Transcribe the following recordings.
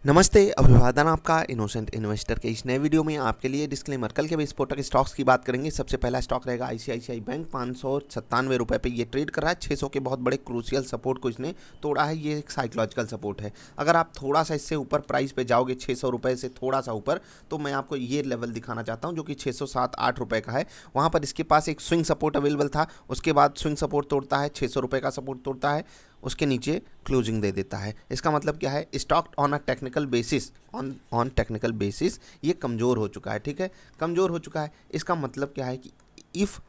नमस्ते, अभिवादन आपका इनोसेंट इन्वेस्टर के इस नए वीडियो में आपके लिए डिस्क्लेमर। कल के विस्फोटक स्टॉक्स की बात करेंगे। सबसे पहला स्टॉक रहेगा आईसीआईसीआई बैंक। 597 रुपये पे ये ट्रेड कर रहा है। 600 के बहुत बड़े क्रूशियल सपोर्ट को इसने तोड़ा है। ये एक साइकोलॉजिकल सपोर्ट है। अगर आप थोड़ा सा इससे ऊपर प्राइस पे जाओगे, 600 रुपये से थोड़ा सा ऊपर, तो मैं आपको ये लेवल दिखाना चाहता हूँ जो कि 607-8 रुपये का है। वहाँ पर इसके पास एक स्विंग सपोर्ट अवेलेबल था। उसके बाद स्विंग सपोर्ट तोड़ता है, 600 रुपये का सपोर्ट तोड़ता है, उसके नीचे क्लोजिंग दे देता है। इसका मतलब क्या है? Stock on a technical basis, on technical basis ये कमज़ोर हो चुका है। ठीक है, कमज़ोर हो चुका है। इसका मतलब क्या है कि इफ़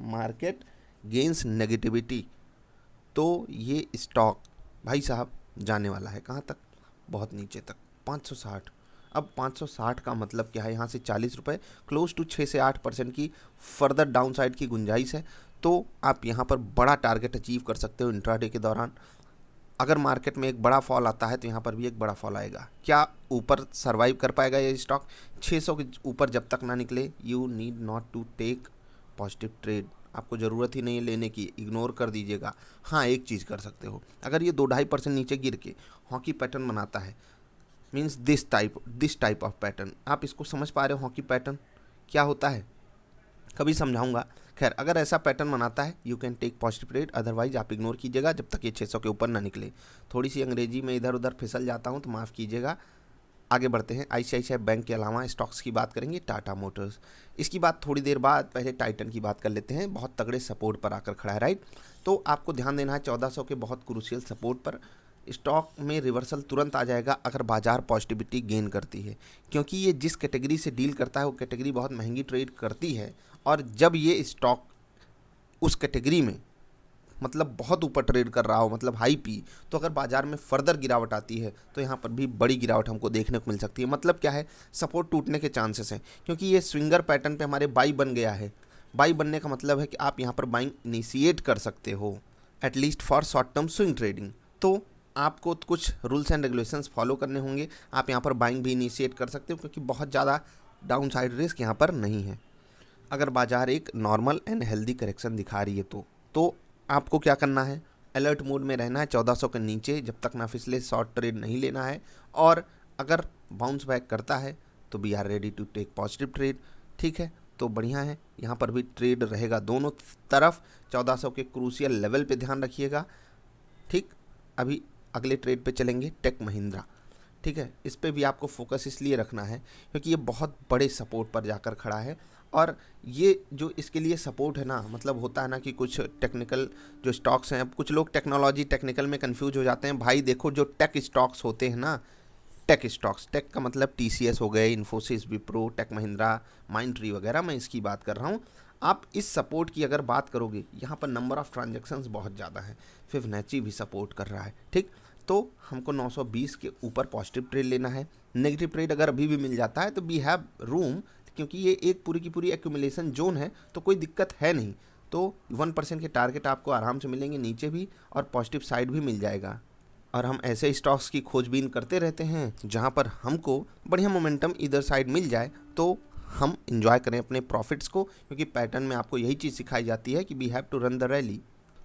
मार्केट गेंस नेगेटिविटी, तो ये स्टॉक भाई साहब जाने वाला है कहाँ तक? बहुत नीचे तक, 560। अब 560 का मतलब क्या है? यहाँ से 40 रुपये, क्लोज टू 6 से 8% की फर्दर डाउन साइड की गुंजाइश है। तो आप यहाँ पर बड़ा टारगेट अचीव कर सकते हो इंट्राडे के दौरान। अगर मार्केट में एक बड़ा फॉल आता है तो यहाँ पर भी एक बड़ा फॉल आएगा। क्या ऊपर सर्वाइव कर पाएगा ये स्टॉक? 600 के ऊपर जब तक ना निकले, you need not to take positive trade. आपको ज़रूरत ही नहीं है लेने की, इग्नोर कर दीजिएगा। हाँ, एक चीज़ कर सकते हो, अगर ये 2-2.5% नीचे गिर के हॉकी पैटर्न बनाता है, means this type of pattern, आप इसको समझ पा रहे हो? हॉकी पैटर्न क्या होता है? कभी समझाऊंगा। खैर, अगर ऐसा पैटर्न बनाता है, you can take positive trade, otherwise आप इग्नोर कीजिएगा जब तक ये 600 के ऊपर ना निकले। थोड़ी सी अंग्रेजी में इधर उधर फिसल जाता हूँ तो माफ़ कीजिएगा। आगे बढ़ते हैं। आईसीआईसीआई बैंक के अलावा स्टॉक्स की बात करेंगे। टाटा मोटर्स, इसकी बात थोड़ी देर बाद, पहले टाइटन की बात कर लेते हैं। बहुत तगड़े सपोर्ट पर आकर खड़ा है, राइट? तो आपको ध्यान देना है 1400 के बहुत क्रूशियल सपोर्ट पर। स्टॉक में रिवर्सल तुरंत आ जाएगा अगर बाजार पॉजिटिविटी गेन करती है, क्योंकि ये जिस कैटेगरी से डील करता है वो कैटेगरी बहुत महंगी ट्रेड करती है। और जब ये स्टॉक उस कैटेगरी में मतलब बहुत ऊपर ट्रेड कर रहा हो, मतलब हाई पी, तो अगर बाजार में फर्दर गिरावट आती है तो यहाँ पर भी बड़ी गिरावट हमको देखने को मिल सकती है। मतलब क्या है? सपोर्ट टूटने के चांसेस हैं, क्योंकि ये स्विंगर पैटर्न पे हमारे बाई बन गया है। बाई बनने का मतलब है कि आप यहाँ पर बाइंग इनिशिएट कर सकते हो, at least for short term swing trading. तो आपको कुछ रूल्स एंड रेगुलेशंस फॉलो करने होंगे। आप यहाँ पर बाइंग भी इनिशिएट कर सकते हो, क्योंकि बहुत ज़्यादा डाउन साइड रिस्क यहाँ पर नहीं है। अगर बाजार एक नॉर्मल एंड हेल्दी करेक्शन दिखा रही है तो आपको क्या करना है? अलर्ट मोड में रहना है। 1400 के नीचे जब तक ना फिसले शॉर्ट ट्रेड नहीं लेना है। और अगर बाउंस बैक करता है तो we are ready to take positive trade. ठीक है, तो बढ़िया है। यहाँ पर भी ट्रेड रहेगा दोनों तरफ। 1400 के क्रूशियल लेवल पे ध्यान रखिएगा। ठीक, अभी अगले ट्रेड पे चलेंगे। टेक महिंद्रा, ठीक है, इस पे भी आपको फोकस इसलिए रखना है क्योंकि ये बहुत बड़े सपोर्ट पर जाकर खड़ा है। और ये जो इसके लिए सपोर्ट है ना, मतलब होता है ना कि कुछ टेक्निकल जो स्टॉक्स हैं, अब कुछ लोग टेक्नोलॉजी टेक्निकल में कंफ्यूज हो जाते हैं। भाई देखो, जो टेक स्टॉक्स होते हैं ना, टेक स्टॉक्स, टेक का मतलब टीसीएस हो गए, इन्फोसिस, विप्रो, टेक महिंद्रा, माइंडट्री वगैरह, मैं इसकी बात कर रहा हूँ। आप इस सपोर्ट की अगर बात करोगे, यहाँ पर नंबर ऑफ़ ट्रांजेक्शन्स बहुत ज़्यादा है। फिबोनाची भी सपोर्ट कर रहा है। ठीक, तो हमको 920 के ऊपर पॉजिटिव ट्रेड लेना है। नेगेटिव ट्रेड अगर अभी भी मिल जाता है तो वी हैव रूम, क्योंकि ये एक पूरी की पूरी एक्यूमुलेशन जोन है, तो कोई दिक्कत है नहीं। तो 1% के टारगेट आपको आराम से मिलेंगे नीचे भी, और पॉजिटिव साइड भी मिल जाएगा। और हम ऐसे स्टॉक्स की खोजबीन करते रहते हैं जहाँ पर हमको बढ़िया मोमेंटम इधर साइड मिल जाए, तो हम इंजॉय करें अपने प्रॉफिट्स को, क्योंकि पैटर्न में आपको यही चीज़ सिखाई जाती है कि we have to run the rally.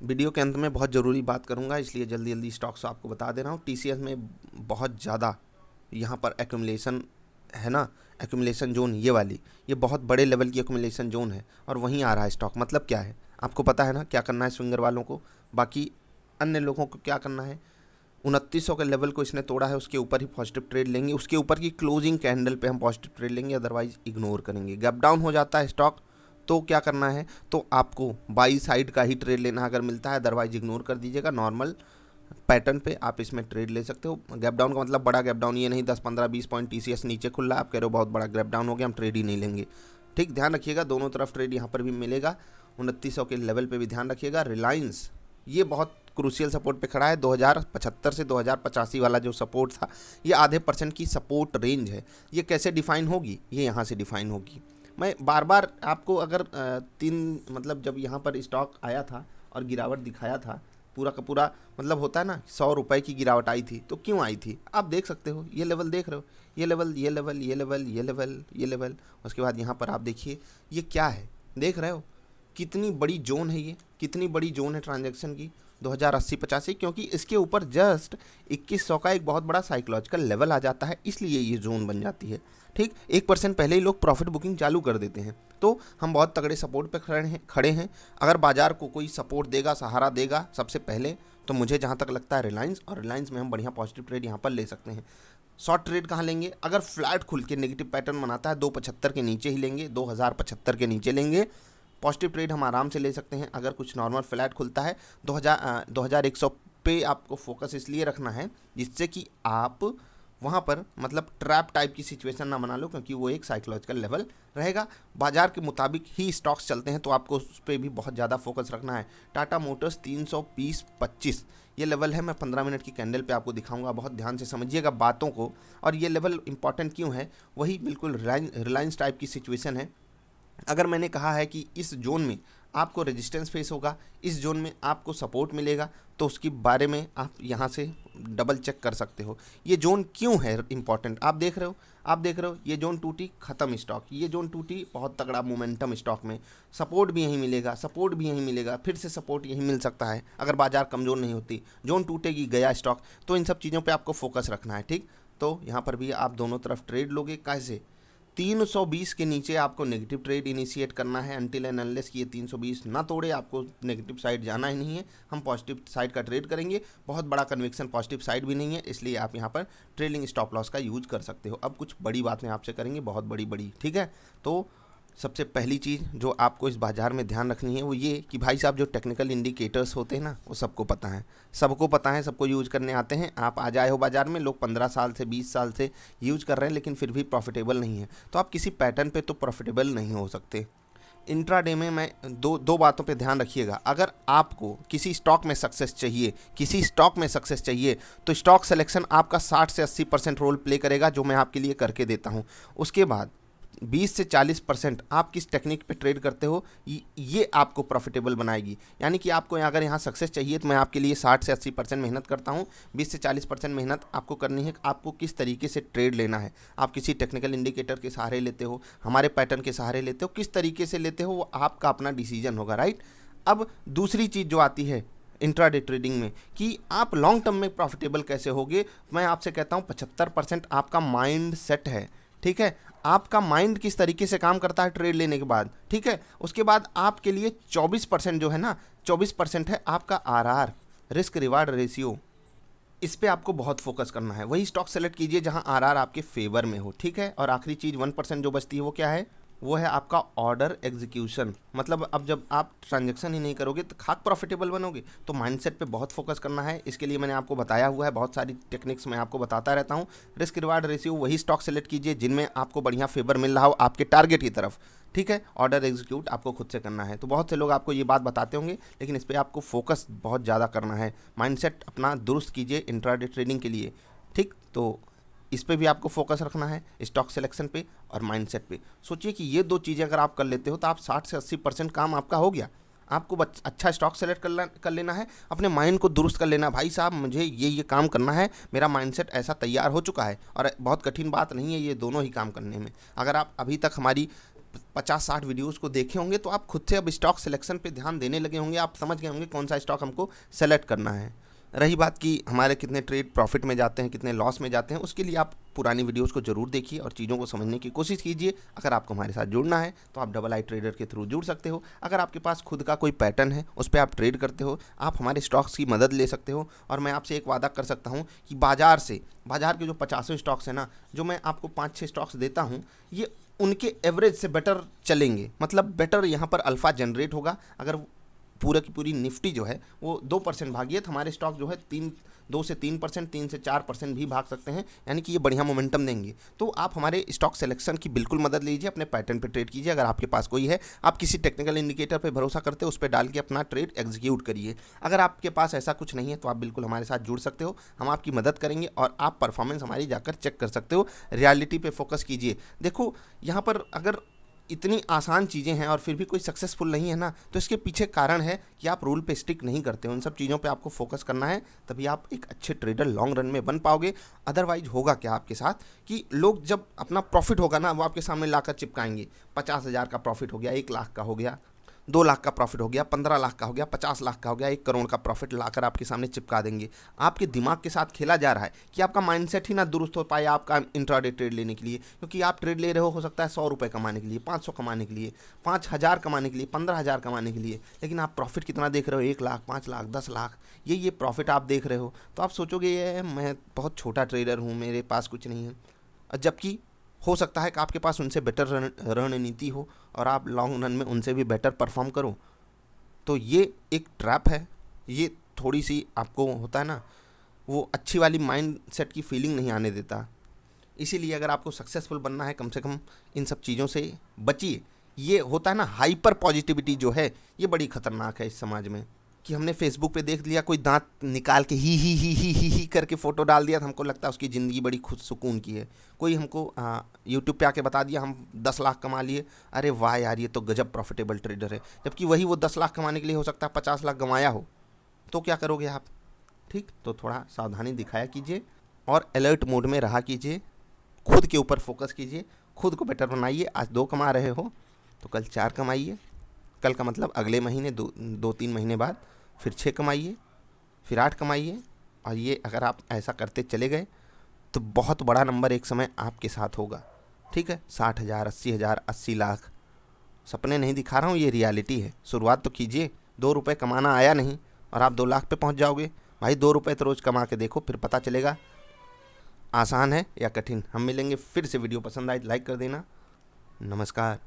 Video के अंत में बहुत ज़रूरी बात करूंगा, इसलिए जल्दी जल्दी स्टॉक्स आपको बता दे रहा हूँ। टीसीएस में बहुत ज़्यादा यहाँ पर एक्यूमुलेशन है ना, एक्यूमुलेशन जोन ये वाली, ये बहुत बड़े लेवल की एक्यूमुलेशन जोन है, और वहीं आ रहा है स्टॉक। मतलब क्या है? आपको पता है ना क्या करना है स्विंगर वालों को। बाकी अन्य लोगों को क्या करना है? 2900 के लेवल को इसने तोड़ा है, उसके ऊपर ही पॉजिटिव ट्रेड लेंगे, उसके ऊपर की क्लोजिंग कैंडल पे हम पॉजिटिव ट्रेड लेंगे, अदरवाइज इग्नोर करेंगे। गैप डाउन हो जाता है स्टॉक, तो क्या करना है? तो आपको बाई साइड का ही ट्रेड लेना अगर मिलता है, अदरवाइज इग्नोर कर दीजिएगा। नॉर्मल पैटर्न पे आप इसमें ट्रेड ले सकते हो। गैप डाउन का मतलब बड़ा गैप डाउन ये नहीं 10-15-20 पॉइंट टीसीएस नीचे खुल रहा है, आप कह रहे हो बहुत बड़ा गैप डाउन हो गया, हम ट्रेड ही नहीं लेंगे। ठीक, ध्यान रखिएगा, दोनों तरफ ट्रेड यहाँ पर भी मिलेगा। 2900 के लेवल पे भी ध्यान रखिएगा। रिलायंस, ये बहुत क्रूशियल सपोर्ट पे खड़ा है। 2075 से 2085 वाला जो सपोर्ट था, ये आधे % की सपोर्ट रेंज है। ये कैसे डिफाइन होगी? ये यहाँ से डिफाइन होगी। मैं बार बार आपको अगर मतलब जब यहाँ पर स्टॉक आया था और गिरावट दिखाया था, पूरा का पूरा मतलब होता है ना, 100 रुपये की गिरावट आई थी, तो क्यों आई थी आप देख सकते हो। ये लेवल देख रहे हो, ये लेवल, ये लेवल, ये लेवल, ये लेवल, ये लेवल, उसके बाद यहाँ पर आप देखिए ये क्या है, देख रहे हो कितनी बड़ी जोन है, ये कितनी बड़ी जोन है ट्रांजैक्शन की। 2080-85, क्योंकि इसके ऊपर जस्ट 2100 का एक बहुत बड़ा साइकोलॉजिकल लेवल आ जाता है, इसलिए ये जोन बन जाती है। ठीक, 1% पहले ही लोग प्रॉफिट बुकिंग चालू कर देते हैं। तो हम बहुत तगड़े सपोर्ट पे खड़े हैं। अगर बाजार को कोई सपोर्ट देगा, सहारा देगा सबसे पहले, तो मुझे जहाँ तक लगता है रिलायंस, और रिलायंस में हम बढ़िया पॉजिटिव ट्रेड यहाँ पर ले सकते हैं। शॉर्ट ट्रेड कहाँ लेंगे? अगर फ्लैट खुल के नेगेटिव पैटर्न बनाता है 275 के नीचे ही लेंगे, 2075 के नीचे लेंगे। पॉजिटिव ट्रेड हम आराम से ले सकते हैं। अगर कुछ नॉर्मल फ्लैट खुलता है 2100 पे आपको फोकस इसलिए रखना है जिससे कि आप वहाँ पर मतलब ट्रैप टाइप की सिचुएशन ना बना लो, क्योंकि वो एक साइकोलॉजिकल लेवल रहेगा। बाजार के मुताबिक ही स्टॉक्स चलते हैं, तो आपको उस पर भी बहुत ज़्यादा फोकस रखना है। टाटा मोटर्स 320-25 ये लेवल है। मैं 15 मिनट की कैंडल पे आपको दिखाऊंगा, बहुत ध्यान से समझिएगा बातों को। और ये लेवल इंपॉर्टेंट क्यों है? वही बिल्कुल रिलायंस टाइप की सिचुएशन है। अगर मैंने कहा है कि इस जोन में आपको रेजिस्टेंस फेस होगा, इस जोन में आपको सपोर्ट मिलेगा, तो उसके बारे में आप यहाँ से डबल चेक कर सकते हो। ये जोन क्यों है इंपॉर्टेंट? आप देख रहे हो ये जोन टूटी, ख़त्म स्टॉक। ये जोन टूटी, बहुत तगड़ा मोमेंटम स्टॉक में, सपोर्ट भी यहीं मिलेगा, सपोर्ट भी यहीं मिलेगा, फिर से सपोर्ट यहीं मिल सकता है अगर बाजार कमज़ोर नहीं होती। जोन टूटेगी, गया स्टॉक। तो इन सब चीज़ों पर आपको फोकस रखना है। ठीक, तो यहाँ पर भी आप दोनों तरफ ट्रेड लोगे। कैसे? 320 के नीचे आपको नेगेटिव ट्रेड इनिशिएट करना है, अनटिल एंड अनलेस कि ये 320 ना तोड़े, आपको नेगेटिव साइड जाना ही नहीं है। हम पॉजिटिव साइड का ट्रेड करेंगे। बहुत बड़ा कन्विक्शन पॉजिटिव साइड भी नहीं है, इसलिए आप यहाँ पर ट्रेलिंग स्टॉप लॉस का यूज कर सकते हो। अब कुछ बड़ी बातें आपसे करेंगे, बहुत बड़ी। ठीक है, तो सबसे पहली चीज़ जो आपको इस बाज़ार में ध्यान रखनी है वो ये कि भाई साहब, जो टेक्निकल इंडिकेटर्स होते हैं ना, वो सबको पता है, सबको यूज करने आते हैं। आप आ जाए हो बाज़ार में, लोग 15 साल से 20 साल से यूज कर रहे हैं, लेकिन फिर भी प्रॉफिटेबल नहीं है। तो आप किसी पैटर्न पे तो प्रॉफिटेबल नहीं हो सकते। इंट्राडे में मैं दो बातों पे ध्यान रखिएगा। अगर आपको किसी स्टॉक में सक्सेस चाहिए, तो स्टॉक सिलेक्शन आपका 60 से 80% रोल प्ले करेगा, जो मैं आपके लिए करके देता हूँ। उसके बाद 20 से 40% आप किस टेक्निक पे ट्रेड करते हो, ये आपको प्रॉफिटेबल बनाएगी। यानी कि आपको अगर यहाँ सक्सेस चाहिए, तो मैं आपके लिए 60 से 80% मेहनत करता हूँ। 20 से 40% मेहनत आपको करनी है। आपको किस तरीके से ट्रेड लेना है, आप किसी टेक्निकल इंडिकेटर के सहारे लेते हो, हमारे पैटर्न के सहारे लेते हो, किस तरीके से लेते हो, वो आपका अपना डिसीजन होगा। राइट। अब दूसरी चीज़ जो आती है इंट्राडे ट्रेडिंग में, कि आप लॉन्ग टर्म में प्रॉफिटेबल कैसे होगे, मैं आपसे कहता हूँ 75% आपका माइंड सेट है। ठीक है, आपका माइंड किस तरीके से काम करता है ट्रेड लेने के बाद। ठीक है, उसके बाद आपके लिए 24% जो है ना, 24% है आपका आरआर, रिस्क रिवार्ड रेशियो। इस पे आपको बहुत फोकस करना है। वही स्टॉक सेलेक्ट कीजिए जहां आरआर आपके फेवर में हो। ठीक है, और आखिरी चीज़ 1% जो बचती है वो क्या है? वो है आपका ऑर्डर एग्जीक्यूशन। मतलब अब जब आप ट्रांजैक्शन ही नहीं करोगे तो खाक प्रॉफिटेबल बनोगे। तो माइंडसेट पे बहुत फोकस करना है। इसके लिए मैंने आपको बताया हुआ है, बहुत सारी टेक्निक्स मैं आपको बताता रहता हूँ। रिस्क रिवार्ड रेशियो, वही स्टॉक सेलेक्ट कीजिए जिनमें आपको बढ़िया फेवर मिल रहा हो आपके टारगेट की तरफ। ठीक है, ऑर्डर एग्जीक्यूट आपको खुद से करना है। तो बहुत से लोग आपको ये बात बताते होंगे, लेकिन इस पर आपको फोकस बहुत ज़्यादा करना है। माइंडसेट अपना दुरुस्त कीजिए इंट्राडे ट्रेडिंग के लिए। ठीक, तो इस पे भी आपको फोकस रखना है, स्टॉक सिलेक्शन पे और माइंडसेट पे। सोचिए कि ये दो चीज़ें अगर आप कर लेते हो तो आप 60 से 80% काम आपका हो गया। आपको अच्छा स्टॉक सेलेक्ट कर लेना है, अपने माइंड को दुरुस्त कर लेना। भाई साहब, मुझे ये काम करना है, मेरा माइंडसेट ऐसा तैयार हो चुका है। और बहुत कठिन बात नहीं है ये दोनों ही काम करने में। अगर आप अभी तक हमारी 50-60 वीडियोस को देखे होंगे तो आप खुद से अब स्टॉक सिलेक्शन पे ध्यान देने लगे होंगे। आप समझ गए होंगे कौन सा स्टॉक हमको सेलेक्ट करना है। रही बात कि हमारे कितने ट्रेड प्रॉफिट में जाते हैं, कितने लॉस में जाते हैं, उसके लिए आप पुरानी वीडियोस को जरूर देखिए और चीज़ों को समझने की कोशिश कीजिए। अगर आपको हमारे साथ जुड़ना है तो आप डबल आई ट्रेडर के थ्रू जुड़ सकते हो। अगर आपके पास खुद का कोई पैटर्न है, उस पर आप ट्रेड करते हो, आप हमारे स्टॉक्स की मदद ले सकते हो। और मैं आपसे एक वादा कर सकता हूँ कि बाजार के जो 50 स्टॉक्स हैं ना, जो मैं आपको 5-6 स्टॉक्स देता हूँ, ये उनके एवरेज से बेटर चलेंगे। मतलब बेटर यहाँ पर अल्फ़ा जनरेट होगा। अगर पूरा की पूरी निफ्टी जो है वो 2% भागी है, तो हमारे स्टॉक जो है 2 से 3%, 3 से 4% भी भाग सकते हैं। यानी कि ये बढ़िया मोमेंटम देंगे। तो आप हमारे स्टॉक सिलेक्शन की बिल्कुल मदद लीजिए, अपने पैटर्न पे ट्रेड कीजिए। अगर आपके पास कोई है, आप किसी टेक्निकल इंडिकेटर पे भरोसा करते हो, उस पर डाल के अपना ट्रेड एग्जीक्यूट करिए। अगर आपके पास ऐसा कुछ नहीं है तो आप बिल्कुल हमारे साथ जुड़ सकते हो, हम आपकी मदद करेंगे और आप परफॉर्मेंस हमारी जाकर चेक कर सकते हो। रियलिटी पे फोकस कीजिए। देखो, यहाँ पर अगर इतनी आसान चीज़ें हैं और फिर भी कोई सक्सेसफुल नहीं है ना, तो इसके पीछे कारण है कि आप रूल पे स्टिक नहीं करते हो। इन सब चीज़ों पे आपको फोकस करना है, तभी आप एक अच्छे ट्रेडर लॉन्ग रन में बन पाओगे। अदरवाइज होगा क्या आपके साथ कि लोग जब अपना प्रॉफिट होगा ना, वो आपके सामने लाकर चिपकाएंगे। 50,000 का प्रॉफिट हो गया, 1 लाख का हो गया, 2 लाख का प्रॉफिट हो गया, 15 लाख का हो गया, 50 लाख का हो गया, 1 करोड़ का प्रॉफिट लाकर आपके सामने चिपका देंगे। आपके दिमाग के साथ खेला जा रहा है कि आपका माइंडसेट ही ना दुरुस्त हो पाए आपका इंट्राडे ट्रेड लेने के लिए, क्योंकि आप ट्रेड ले रहे हो सकता है 100 रुपये कमाने के लिए, 500 कमाने के लिए, 5000 कमाने के लिए, 15000 कमाने के लिए, लेकिन आप प्रॉफिट कितना देख रहे हो, 1 लाख, 5 लाख, 10 लाख, ये प्रॉफिट आप देख रहे हो। तो आप सोचोगे ये मैं बहुत छोटा ट्रेडर हूँ, मेरे पास कुछ नहीं है, जबकि हो सकता है कि आपके पास उनसे बेटर रणनीति हो और आप लॉन्ग रन में उनसे भी बेटर परफॉर्म करो। तो ये एक ट्रैप है, ये थोड़ी सी आपको होता है ना, वो अच्छी वाली माइंड सेट की फीलिंग नहीं आने देता। इसीलिए अगर आपको सक्सेसफुल बनना है, कम से कम इन सब चीज़ों से बचिए। ये होता है ना, हाइपर पॉजिटिविटी जो है ये बड़ी खतरनाक है इस समाज में, कि हमने फेसबुक पे देख लिया कोई दांत निकाल के ही करके फ़ोटो डाल दिया तो हमको लगता है उसकी ज़िंदगी बड़ी खुद सुकून की है। कोई हमको यूट्यूब पे आके बता दिया हम 10 लाख कमा लिए, अरे वाह यार ये तो गजब प्रॉफिटेबल ट्रेडर है, जबकि वही वो 10 लाख कमाने के लिए हो सकता है 50 लाख गंवाया हो। तो क्या करोगे आप? ठीक, तो थोड़ा सावधानी दिखाया कीजिए और अलर्ट मोड में रहा कीजिए, खुद के ऊपर फोकस कीजिए, खुद को बेटर बनाइए। आज 2 कमा रहे हो तो कल 4 कमाइए, कल का मतलब अगले महीने 2-3 महीने बाद फिर 6 कमाइए, फिर 8 कमाइए। और ये अगर आप ऐसा करते चले गए तो बहुत बड़ा नंबर एक समय आपके साथ होगा। ठीक है, 60,000, 80,000, 80 लाख सपने नहीं दिखा रहा हूँ, ये रियलिटी है। शुरुआत तो कीजिए, 2 रुपये कमाना आया नहीं और आप 2 लाख पे पहुँच जाओगे। भाई 2 रुपये तो रोज़ कमा के देखो, फिर पता चलेगा आसान है या कठिन। हम मिलेंगे फिर से, वीडियो पसंद आए लाइक कर देना। नमस्कार।